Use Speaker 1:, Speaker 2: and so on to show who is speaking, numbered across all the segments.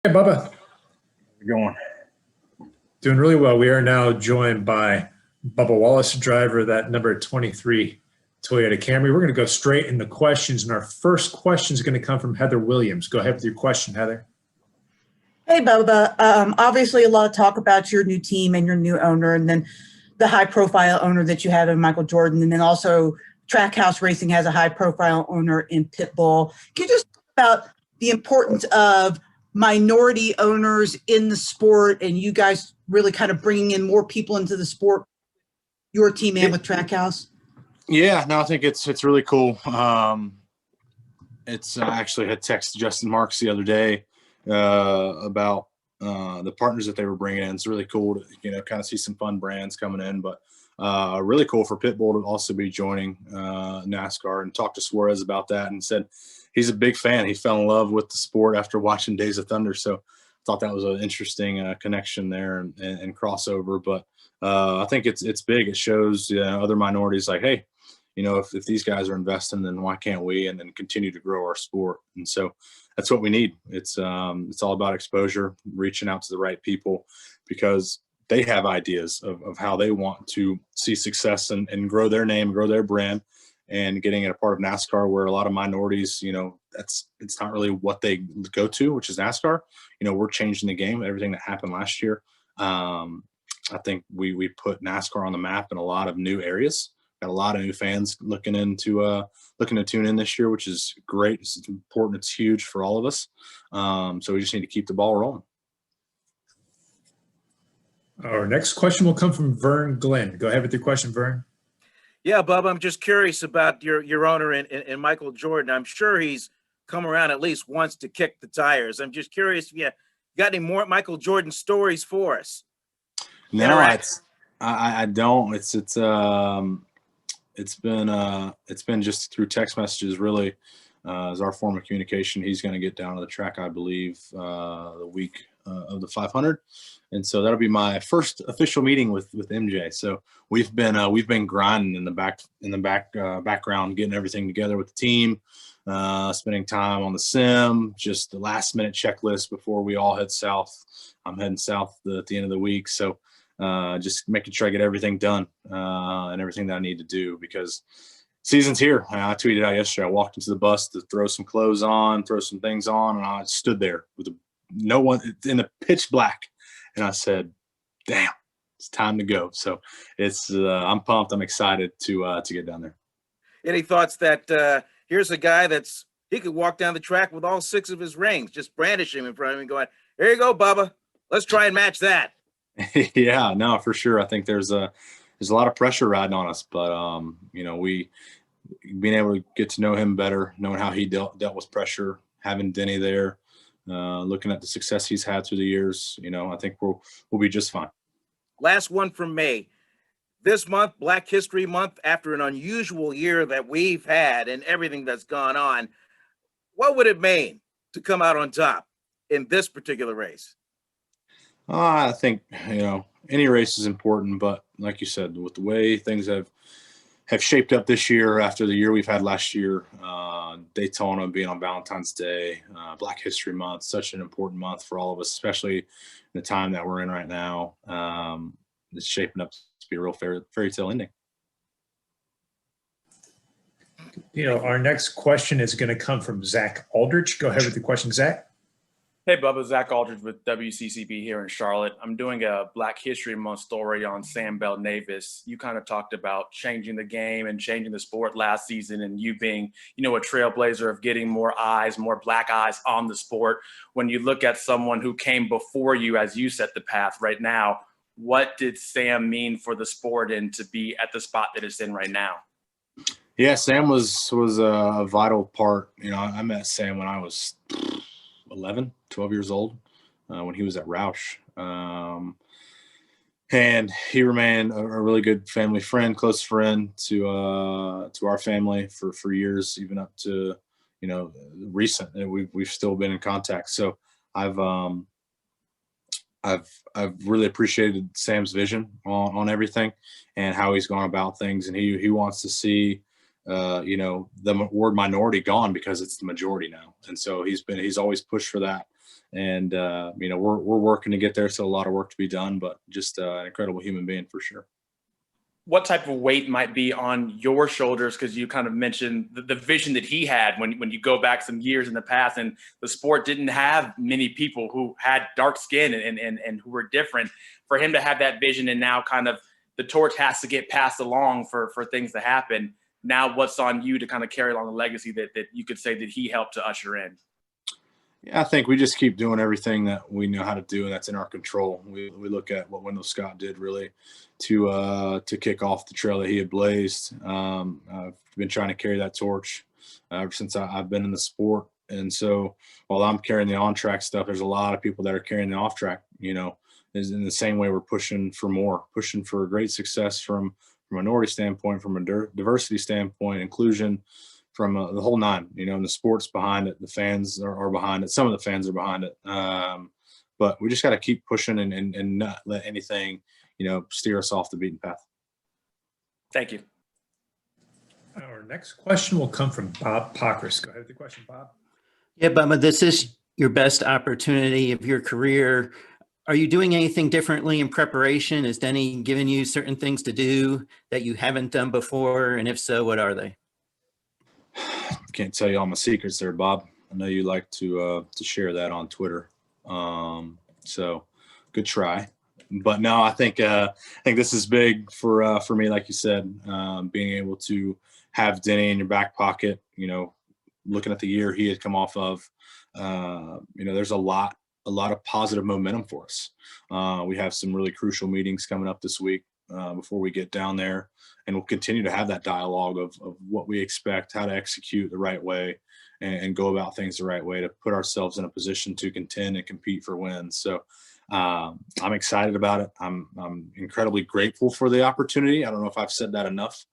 Speaker 1: Hey, Bubba.
Speaker 2: Going.
Speaker 1: Doing really well. We are now joined by Bubba Wallace, driver of that number 23 Toyota Camry. We're going to go straight into questions, and our first question is going to come from Heather Williams. Go ahead with your question, Heather.
Speaker 3: Hey, Bubba. Obviously, a lot of talk about your new team and your new owner, and then the high-profile owner that you have in Michael Jordan, and then also Trackhouse Racing has a high-profile owner in Pitbull. Can you just talk about the importance of minority owners in the sport and you guys really kind of bringing in more people into the sport, your team and with Trackhouse?
Speaker 2: Yeah, no, I think it's really cool. It's I actually had texted Justin Marks the other day about the partners that they were bringing in. It's really cool to kind of see some fun brands coming in, but really cool for Pitbull to also be joining NASCAR, and talked to Suarez about that and said he's a big fan. He fell in love with the sport after watching Days of Thunder. So I thought that was an interesting connection there and crossover. But I think it's big. It shows other minorities like, hey, if these guys are investing, then why can't we? And then continue to grow our sport. And so that's what we need. It's all about exposure, reaching out to the right people, because they have ideas of how they want to see success and grow their name, grow their brand. And getting it a part of NASCAR where a lot of minorities, it's not really what they go to, which is NASCAR. We're changing the game. Everything that happened last year, I think we put NASCAR on the map in a lot of new areas. Got a lot of new fans looking to tune in this year, which is great. It's important. It's huge for all of us. So we just need to keep the ball rolling.
Speaker 1: Our next question will come from Vern Glenn. Go ahead with your question, Vern.
Speaker 4: Yeah, Bubba, I'm just curious about your owner and Michael Jordan. I'm sure he's come around at least once to kick the tires. I'm just curious if you got any more Michael Jordan stories for us.
Speaker 2: No, I don't. It's been just through text messages, really, as our form of communication. He's going to get down to the track, I believe, the week of the 500, and so that'll be my first official meeting with MJ. So we've been grinding in the background, getting everything together with the team, spending time on the sim, just the last minute checklist before we all head south. I'm heading south at the end of the week, so just making sure I get everything done and everything that I need to do, because season's here. I tweeted out yesterday. I walked into the bus to throw some clothes on, throw some things on, and I stood there with no one in the pitch black, and I said, "Damn, it's time to go." So I'm pumped. I'm excited to get down there.
Speaker 4: Any thoughts that here's a guy he could walk down the track with all 6 of his rings, just brandish him in front of him and going, "Here you go, Bubba. Let's try and match that."
Speaker 2: Yeah, no, for sure. I think there's a lot of pressure riding on us, but we being able to get to know him better, knowing how he dealt with pressure, having Denny there, looking at the success he's had through the years, I think we'll be just fine.
Speaker 4: Last one from me. This month, Black History Month, after an unusual year that we've had and everything that's gone on, what would it mean to come out on top in this particular race?
Speaker 2: I think, any race is important, but like you said, with the way things have shaped up this year after the year we've had last year, Daytona being on Valentine's Day, Black History Month, such an important month for all of us, especially in the time that we're in right now. It's shaping up to be a real fairy tale ending.
Speaker 1: Our next question is going to come from Zach Aldrich. Go ahead with the question, Zach.
Speaker 5: Hey, Bubba, Zach Aldridge with WCCB here in Charlotte. I'm doing a Black History Month story on Sam Bell-Navis. You kind of talked about changing the game and changing the sport last season, and you being, a trailblazer of getting more eyes, more black eyes on the sport. When you look at someone who came before you as you set the path right now, what did Sam mean for the sport and to be at the spot that it's in right now?
Speaker 2: Yeah, Sam was a vital part. I met Sam when I was 12 years old, when he was at Roush. And he remained a really good family friend, close friend to our family for years, even up to, recent. And we've still been in contact. So I've really appreciated Sam's vision on everything and how he's gone about things. And he wants to see, the word minority gone, because it's the majority now. And so he's always pushed for that. And we're working to get there. So a lot of work to be done, but just an incredible human being for sure.
Speaker 5: What type of weight might be on your shoulders? Because you kind of mentioned the vision that he had when you go back some years in the past, and the sport didn't have many people who had dark skin and who were different. For him to have that vision, and now kind of the torch has to get passed along for things to happen. Now what's on you to kind of carry along the legacy that you could say that he helped to usher in?
Speaker 2: Yeah, I think we just keep doing everything that we know how to do, and that's in our control. We look at what Wendell Scott did really to kick off the trail that he had blazed. I've been trying to carry that torch ever since I've been in the sport. And so while I'm carrying the on-track stuff, there's a lot of people that are carrying the off-track, is in the same way we're pushing for more, pushing for great success from a minority standpoint, from a diversity standpoint, inclusion, from the whole nine, and the sports behind it, the fans are behind it. Some of the fans are behind it. But we just got to keep pushing and not let anything, steer us off the beaten path.
Speaker 5: Thank you.
Speaker 1: Our next question will come from Bob Pockris. Go ahead with the question, Bob.
Speaker 6: Yeah, Bubba, this is your best opportunity of your career. Are you doing anything differently in preparation? Is Denny giving you certain things to do that you haven't done before? And if so, what are they?
Speaker 2: Can't tell you all my secrets there, Bob. I know you like to share that on Twitter. So good try. But no, I think this is big for me, like you said, being able to have Denny in your back pocket, looking at the year he had come off of, there's a lot of positive momentum for us. We have some really crucial meetings coming up this week before we get down there, and we'll continue to have that dialogue of what we expect, how to execute the right way, and go about things the right way to put ourselves in a position to contend and compete for wins. So I'm excited about it. I'm incredibly grateful for the opportunity. I don't know if I've said that enough,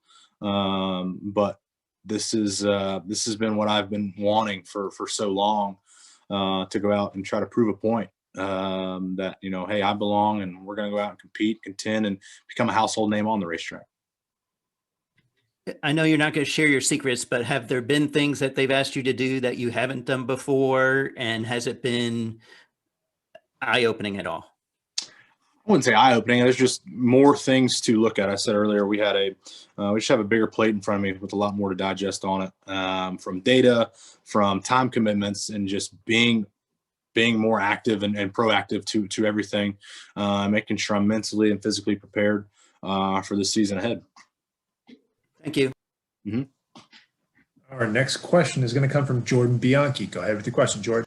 Speaker 2: but this has been what I've been wanting for so long, to go out and try to prove a point, that, hey, I belong, and we're going to go out and compete, contend, and become a household name on the racetrack.
Speaker 6: I know you're not going to share your secrets, but have there been things that they've asked you to do that you haven't done before? And has it been eye-opening at all?
Speaker 2: I wouldn't say eye-opening. There's just more things to look at. I said earlier, we just have a bigger plate in front of me with a lot more to digest on it, from data, from time commitments, and just being more active and proactive to everything, making sure I'm mentally and physically prepared for the season ahead.
Speaker 6: Thank you.
Speaker 2: Mm-hmm.
Speaker 1: Our next question is going to come from Jordan Bianchi. Go ahead with your question, Jordan.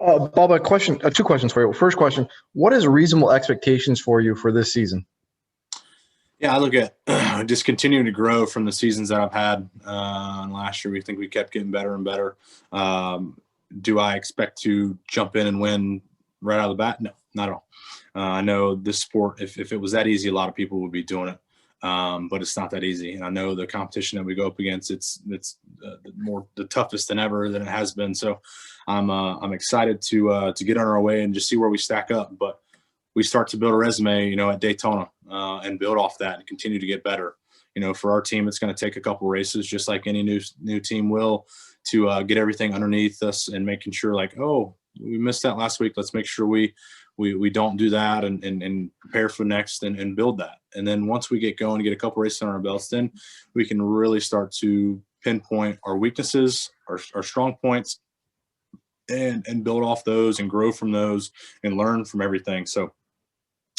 Speaker 7: Bob, two questions for you. First question, what is reasonable expectations for you for this season?
Speaker 2: Yeah, I look at just continuing to grow from the seasons that I've had. Last year, we think we kept getting better and better. Do I expect to jump in and win right out of the bat? No, not at all. I know this sport, if it was that easy, a lot of people would be doing it. But it's not that easy. And I know the competition that we go up against, it's the toughest than ever than it has been. So I'm excited to get on our way and just see where we stack up. But we start to build a resume, at Daytona, and build off that and continue to get better. For our team, it's going to take a couple races, just like any new team will, to get everything underneath us and making sure, like, oh, we missed that last week. Let's make sure we don't do that, and prepare for next and build that. And then once we get going, get a couple races on our belts, then we can really start to pinpoint our weaknesses, our strong points, and build off those and grow from those and learn from everything. So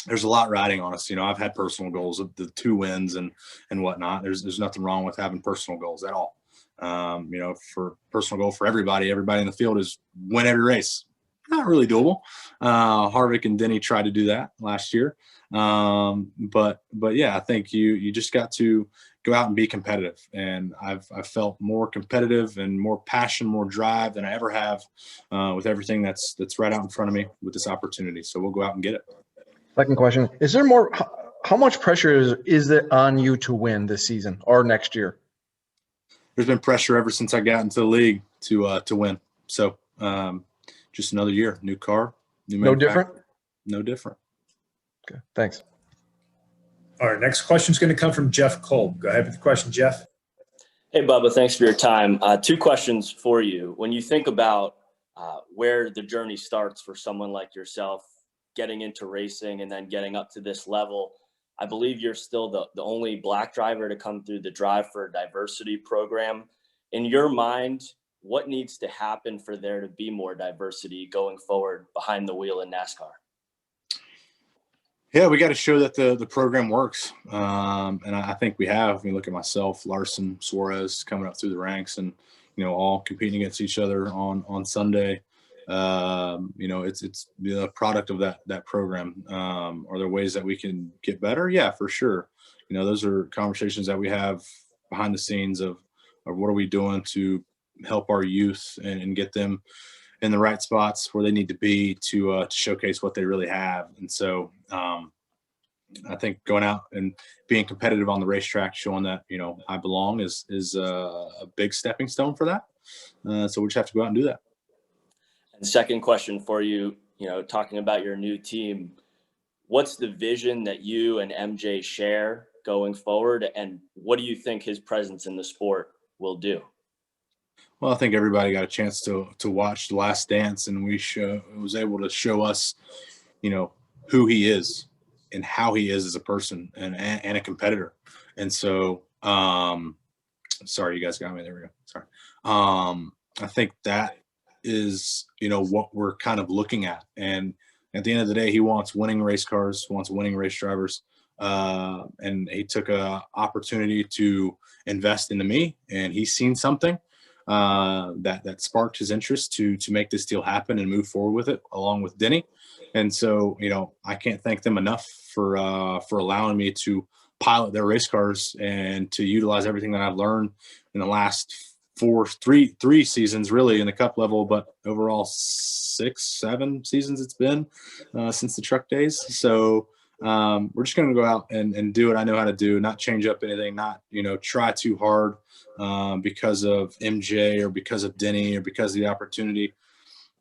Speaker 2: there's a lot riding on us. I've had personal goals of the 2 wins and whatnot. There's nothing wrong with having personal goals at all. For personal goal for everybody in the field is win every race. Not really doable. Harvick and Denny tried to do that last year. But yeah, I think you just got to go out and be competitive. And I've felt more competitive and more passion, more drive than I ever have, with everything that's right out in front of me with this opportunity. So we'll go out and get it.
Speaker 7: Second question, is there more, how much pressure is it on you to win this season or next year?
Speaker 2: There's been pressure ever since I got into the league to win. So, just another year, new car,
Speaker 7: No different?
Speaker 2: No different.
Speaker 7: Okay, thanks.
Speaker 1: Our next question is going to come from Jeff Kolb. Go ahead with the question, Jeff.
Speaker 8: Hey, Bubba, thanks for your time. 2 questions for you. When you think about where the journey starts for someone like yourself, getting into racing and then getting up to this level. I believe you're still the only Black driver to come through the Drive for Diversity program. In your mind, what needs to happen for there to be more diversity going forward behind the wheel in NASCAR?
Speaker 2: Yeah, we got to show that the program works. And I think we have. When you look at myself, Larson, Suarez coming up through the ranks and, all competing against each other on Sunday. It's the product of that program. Are there ways that we can get better? Yeah, for sure. Those are conversations that we have behind the scenes of what are we doing to help our youth and get them in the right spots where they need to be to showcase what they really have. And so I think going out and being competitive on the racetrack, showing that, I belong is a big stepping stone for that. So we just have to go out and do that.
Speaker 8: And second question for you, talking about your new team, what's the vision that you and MJ share going forward? And what do you think his presence in the sport will do?
Speaker 2: Well, I think everybody got a chance to watch The Last Dance, and was able to show us, who he is and how he is as a person and a competitor. And so, sorry, you guys got me. There we go. Sorry. I think that is, what we're kind of looking at. And at the end of the day, he wants winning race cars, wants winning race drivers. And he took an opportunity to invest into me, and he's seen something that sparked his interest to make this deal happen and move forward with it along with Denny. And so, I can't thank them enough for allowing me to pilot their race cars and to utilize everything that I've learned in the last three seasons, really, in the Cup level, but overall 6-7 seasons it's been since the truck days. So we're just going to go out and do what I know how to do, not change up anything, not, try too hard because of MJ or because of Denny or because of the opportunity.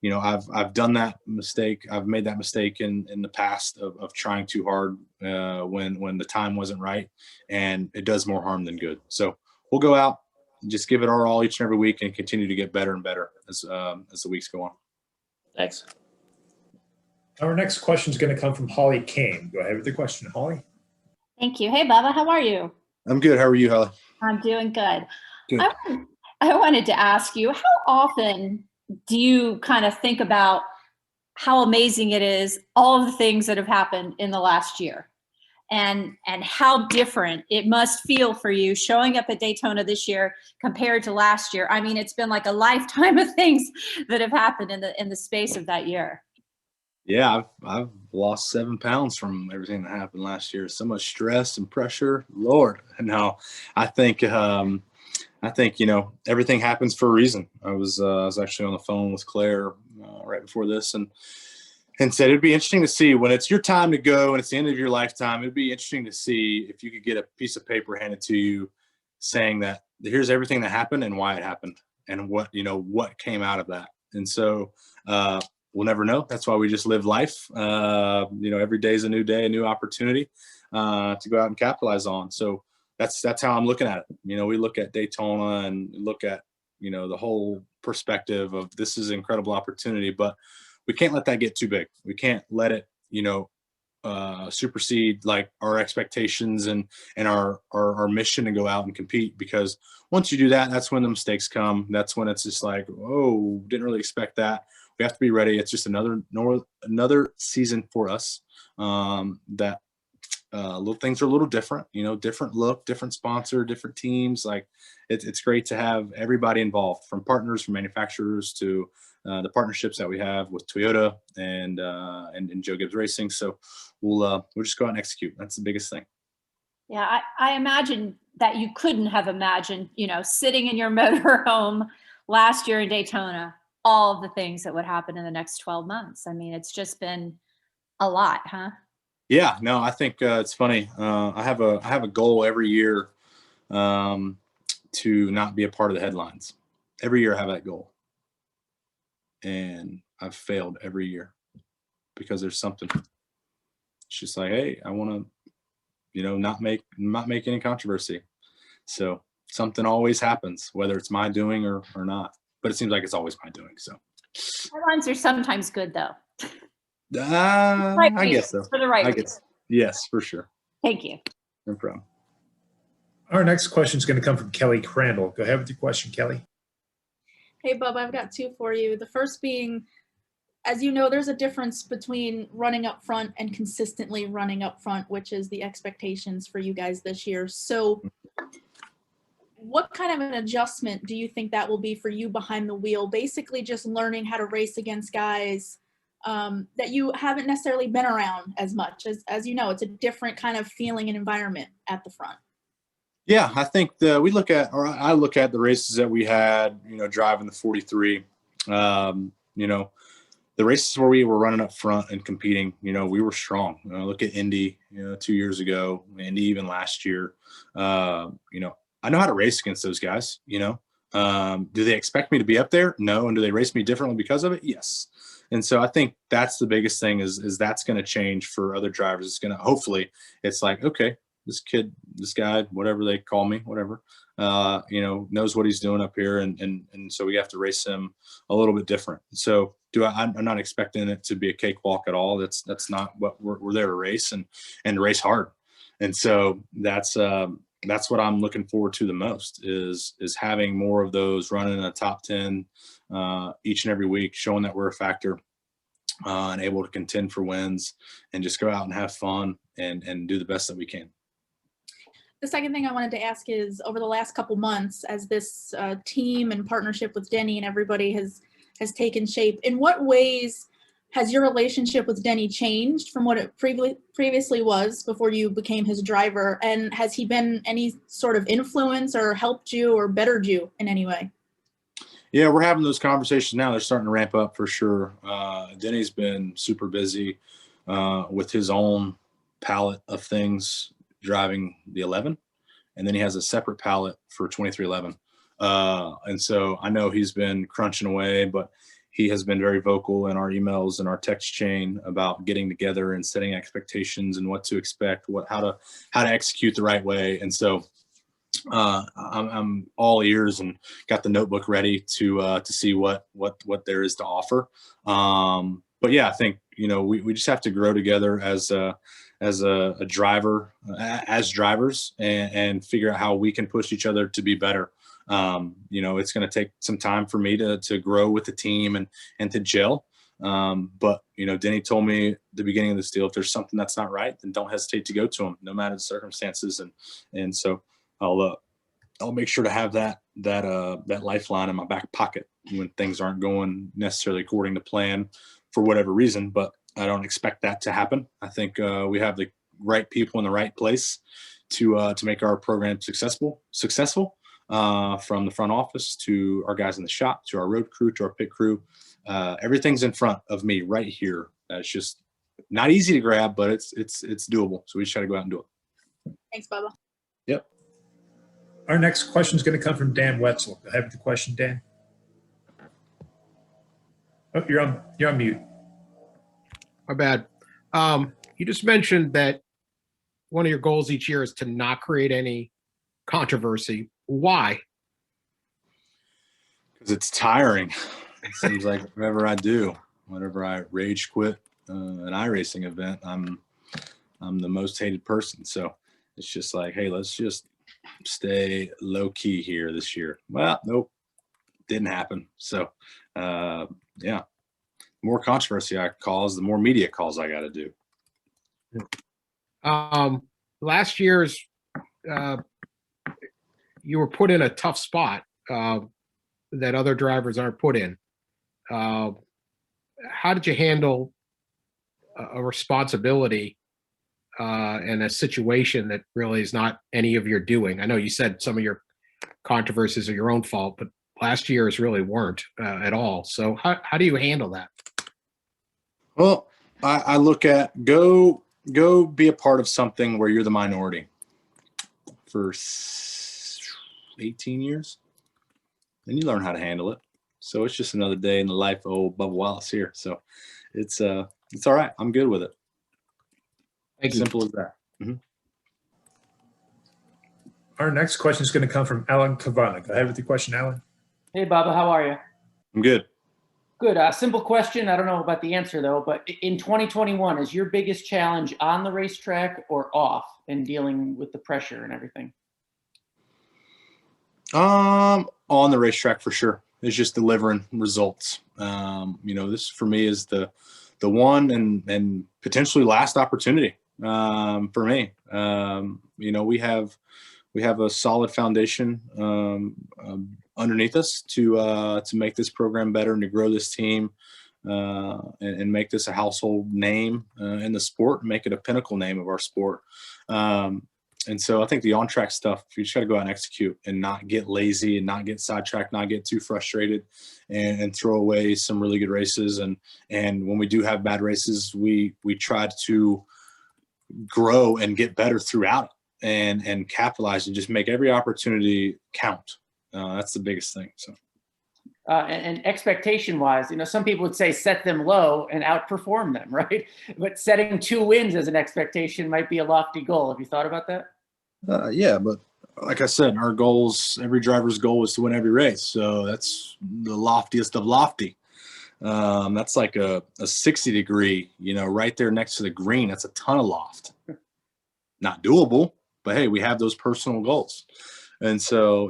Speaker 2: I've done that mistake. I've made that mistake in the past of trying too hard when the time wasn't right, and it does more harm than good. So we'll go out and just give it our all each and every week and continue to get better and better as the weeks go on.
Speaker 8: Thanks.
Speaker 1: Our next question is going to come from Holly Kane. Go ahead with the question, Holly.
Speaker 9: Thank you. Hey, Bubba, how are you?
Speaker 2: I'm good. How are you, Holly?
Speaker 9: I'm doing good.
Speaker 2: Good.
Speaker 9: I wanted to ask you, how often do you kind of think about how amazing it is, all of the things that have happened in the last year, and how different it must feel for you showing up at Daytona this year compared to last year? I mean, it's been like a lifetime of things that have happened in the space of that year.
Speaker 2: Yeah, I've lost 7 pounds from everything that happened last year. So much stress and pressure, Lord. No, I think everything happens for a reason. I was actually on the phone with Claire right before this and said it'd be interesting to see when it's your time to go and it's the end of your lifetime. It'd be interesting to see if you could get a piece of paper handed to you saying that here's everything that happened and why it happened and what came out of that. And so we'll never know. That's why we just live life. Every day is a new day, a new opportunity to go out and capitalize on. So that's how I'm looking at it. We look at Daytona and look at, the whole perspective of this is an incredible opportunity, but we can't let that get too big. We can't let it, supersede like our expectations and our mission to go out and compete, because once you do that, that's when the mistakes come. That's when it's just like, oh, didn't really expect that. We have to be ready. It's just another season for us that little things are a little different, different look, different sponsor, different teams. Like it's great to have everybody involved, from partners, from manufacturers to the partnerships that we have with Toyota and Joe Gibbs Racing. So we'll just go out and execute. That's the biggest thing.
Speaker 9: Yeah, I imagine that you couldn't have imagined, sitting in your motorhome last year in Daytona, all of the things that would happen in the next 12 months. I mean, it's just been a lot, huh?
Speaker 2: Yeah, no, I think it's funny. I have a goal every year to not be a part of the headlines. Every year I have that goal, and I've failed every year because there's something. It's just like, hey, I want to, not make any controversy. So something always happens, whether it's my doing or not. But it seems like it's always my doing. So
Speaker 9: Headlines are sometimes good, though.
Speaker 2: I guess so.
Speaker 9: For the right
Speaker 2: I
Speaker 9: reason.
Speaker 2: guess. Yes, for sure.
Speaker 9: Thank you.
Speaker 2: No problem.
Speaker 1: Our next question is going to come from Kelly Crandall. Go ahead with your question, Kelly.
Speaker 10: Hey, Bub, I've got two for you. The first being, as you know, there's a difference between running up front and consistently running up front, which is the expectations for you guys this year. So what kind of an adjustment do you think that will be for you behind the wheel? Basically just learning how to race against guys that you haven't necessarily been around as much. As you know, it's a different kind of feeling and environment at the front.
Speaker 2: Yeah, I think I look at the races that we had, driving the 43. The races where we were running up front and competing, we were strong. Look at Indy, 2 years ago, Indy even last year. I know how to race against those guys. Do they expect me to be up there? No. And do they race me differently because of it? Yes. And so I think that's the biggest thing is that's going to change for other drivers. It's going to, hopefully it's like, okay, this kid, this guy, whatever they call me, whatever, knows what he's doing up here. And so we have to race him a little bit different. So I'm not expecting it to be a cakewalk at all. That's not what we're there to race and race hard. And so that's what I'm looking forward to the most is having more of those running in the top 10 each and every week, showing that we're a factor and able to contend for wins and just go out and have fun and do the best that we can.
Speaker 10: The second thing I wanted to ask is, over the last couple months, as this team and partnership with Denny and everybody has taken shape, in what ways has your relationship with Denny changed from what it previously was before you became his driver? And has he been any sort of influence or helped you or bettered you in any way?
Speaker 2: Yeah, we're having those conversations now. They're starting to ramp up for sure. Denny's been super busy with his own palette of things, driving the 11, and then he has a separate palette for 2311. And so I know he's been crunching away, but he has been very vocal in our emails and our text chain about getting together and setting expectations and what to expect, how to execute the right way. And so I'm all ears and got the notebook ready to see what there is to offer. But yeah, I think, we just have to grow together as a driver, as drivers, and figure out how we can push each other to be better. It's going to take some time for me to grow with the team and to gel. But Denny told me at the beginning of this deal, if there's something that's not right, then don't hesitate to go to him, no matter the circumstances. And so I'll make sure to have that lifeline in my back pocket when things aren't going necessarily according to plan for whatever reason, but I don't expect that to happen. I think we have the right people in the right place to make our program successful, from the front office to our guys in the shop, to our road crew, to our pit crew. Everything's in front of me right here. It's just not easy to grab, but it's doable. So we just try to go out and do it.
Speaker 10: Thanks, Bubba.
Speaker 2: Yep.
Speaker 1: Our next question is going to come from Dan Wetzel. Go ahead with the question, Dan. Oh, you're on mute.
Speaker 11: My bad. You just mentioned that one of your goals each year is to not create any controversy. Why?
Speaker 2: Because it's tiring. It seems like whenever I rage quit an iRacing event, I'm the most hated person. So it's just like, hey, let's just stay low key here this year. Well, nope, didn't happen. So yeah. The more controversy I cause, the more media calls I got to do.
Speaker 11: Last year's, you were put in a tough spot that other drivers aren't put in. How did you handle a responsibility in a situation that really is not any of your doing? I know you said some of your controversies are your own fault, but last year's really weren't at all. So how do you handle that?
Speaker 2: Well, I look at go be a part of something where you're the minority for 18 years, then you learn how to handle it. So it's just another day in the life of old Bubba Wallace here. So it's all right. I'm good with it. Simple as that. Mm-hmm.
Speaker 1: Our next question is going to come from Alan Cavana. Go ahead with your question, Alan.
Speaker 12: Hey, Bubba, how are you?
Speaker 2: I'm good.
Speaker 12: Good. Simple question. I don't know about the answer though, but in 2021, is your biggest challenge on the racetrack or off in dealing with the pressure and everything?
Speaker 2: On the racetrack for sure. It's just delivering results. This for me is the one and potentially last opportunity for me. We have a solid foundation underneath us to make this program better and to grow this team and make this a household name in the sport and make it a pinnacle name of our sport. And so I think the on-track stuff, you just got to go out and execute and not get lazy and not get sidetracked, not get too frustrated and throw away some really good races. And when we do have bad races, we try to grow and get better throughout it and capitalize and just make every opportunity count. That's the biggest thing. So.
Speaker 12: And expectation wise, some people would say set them low and outperform them, right? But setting 2 wins as an expectation might be a lofty goal. Have you thought about that?
Speaker 2: Yeah, but like I said, our goals, every driver's goal is to win every race. So that's the loftiest of lofty. That's like a 60 degree, right there next to the green. That's a ton of loft. Not doable, but hey, we have those personal goals. And so,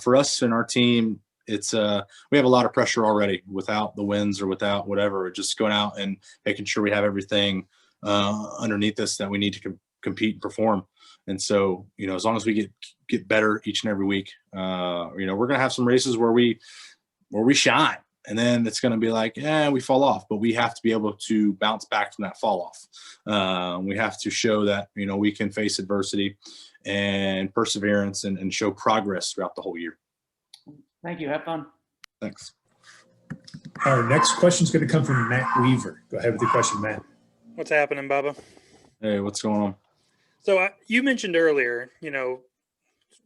Speaker 2: for us and our team, it's we have a lot of pressure already without the wins or without whatever. Just going out and making sure we have everything underneath us that we need to compete and perform. And so, as long as we get better each and every week, we're going to have some races where we shine, and then it's going to be like, we fall off. But we have to be able to bounce back from that fall off. We have to show that we can face adversity and perseverance and show progress throughout the whole year.
Speaker 12: Thank you. Have fun.
Speaker 2: Thanks.
Speaker 1: Our next question is going to come from Matt Weaver. Go ahead with your question, Matt.
Speaker 13: What's happening, Bubba?
Speaker 2: Hey, what's going on?
Speaker 13: So you mentioned earlier,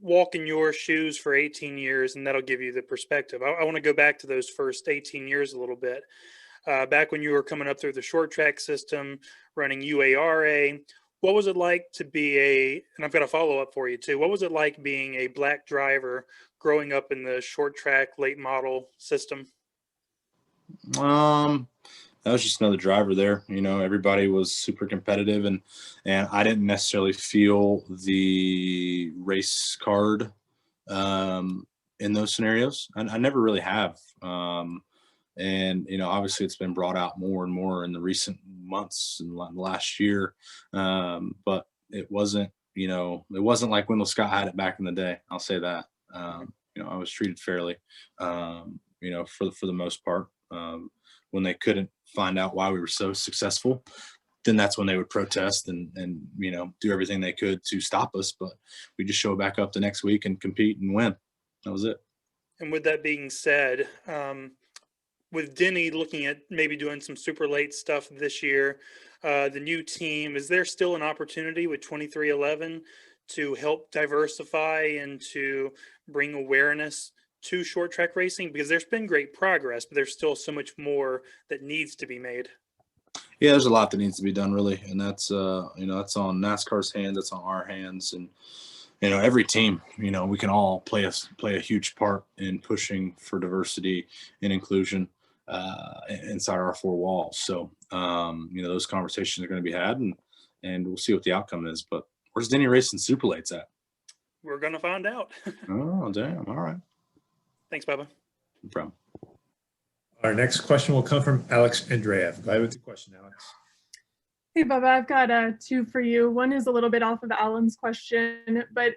Speaker 13: walk in your shoes for 18 years, and that'll give you the perspective. I want to go back to those first 18 years a little bit. Back when you were coming up through the short track system, running UARA, what was it like to be and I've got a follow-up for you too, what was it like being a black driver growing up in the short track late model system?
Speaker 2: That was just another driver there. Everybody was super competitive and I didn't necessarily feel the race card in those scenarios. I never really have. And obviously it's been brought out more and more in the recent months and last year. But it wasn't like Wendell Scott had it back in the day. I'll say that. I was treated fairly, for the most part. When they couldn't find out why we were so successful, then that's when they would protest and do everything they could to stop us. But we just show back up the next week and compete and win. That was it.
Speaker 13: And with that being said, with Denny looking at maybe doing some super late stuff this year, the new team, is there still an opportunity with 2311 to help diversify and to bring awareness to short track racing? Because there's been great progress, but there's still so much more that needs to be made.
Speaker 2: Yeah, there's a lot that needs to be done, really, and that's that's on NASCAR's hands, that's on our hands, and every team, we can all play a huge part in pushing for diversity and inclusion inside our 4 walls. So those conversations are going to be had, and we'll see what the outcome is. But where's Denny racing super lates at?
Speaker 13: We're going to find out.
Speaker 2: Oh, damn! All right.
Speaker 13: Thanks, Bubba.
Speaker 2: No problem.
Speaker 1: Our next question will come from Alex Andreev. Go ahead with the question, Alex.
Speaker 14: Hey, Bubba, I've got 2 for you. One is a little bit off of Alan's question, but,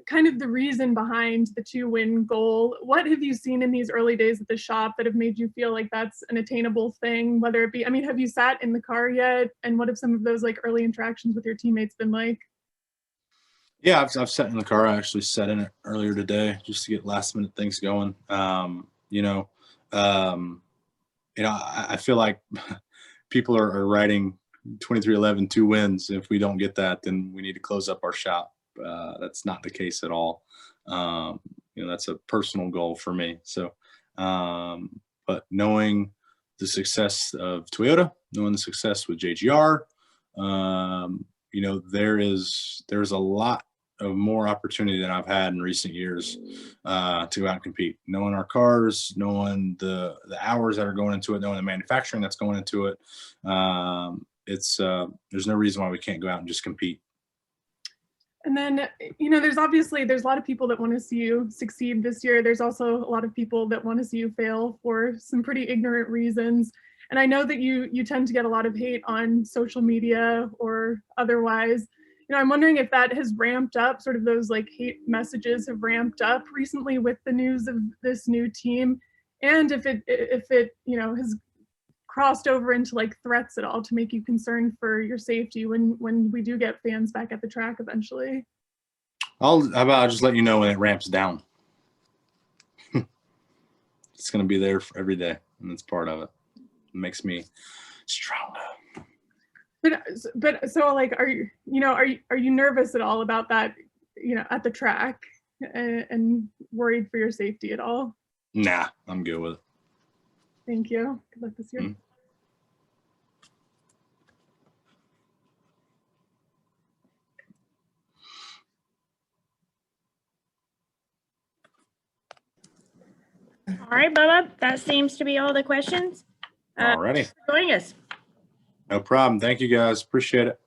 Speaker 14: kind of the reason behind the 2-win goal. What have you seen in these early days at the shop that have made you feel like that's an attainable thing, whether it be, have you sat in the car yet? And what have some of those early interactions with your teammates been like?
Speaker 2: Yeah, I've sat in the car. I actually sat in it earlier today just to get last minute things going. I feel like people are writing 2311 2 wins. If we don't get that, then we need to close up our shop. That's not the case at all. That's a personal goal for me. So, but knowing the success of Toyota, knowing the success with JGR, there's a lot more opportunity than I've had in recent years to go out and compete. Knowing our cars, knowing the hours that are going into it, knowing the manufacturing that's going into it, there's no reason why we can't go out and just compete.
Speaker 14: And then, there's a lot of people that want to see you succeed this year. There's also a lot of people that want to see you fail for some pretty ignorant reasons. And I know that you tend to get a lot of hate on social media or otherwise. I'm wondering if that has ramped up, sort of those like hate messages have ramped up recently with the news of this new team, and if it has crossed over into like threats at all to make you concerned for your safety when we do get fans back at the track eventually.
Speaker 2: How about I just let you know when it ramps down. It's going to be there for every day, and it's part of it. It makes me stronger.
Speaker 14: But so like, are you nervous at all about that, at the track and worried for your safety at all?
Speaker 2: Nah, I'm good with it.
Speaker 14: Thank you. Good luck this year.
Speaker 2: Mm-hmm.
Speaker 15: All right, Bubba, that seems to be all the questions.
Speaker 2: Alrighty.
Speaker 15: Thanks for joining us.
Speaker 2: No problem. Thank you guys. Appreciate it.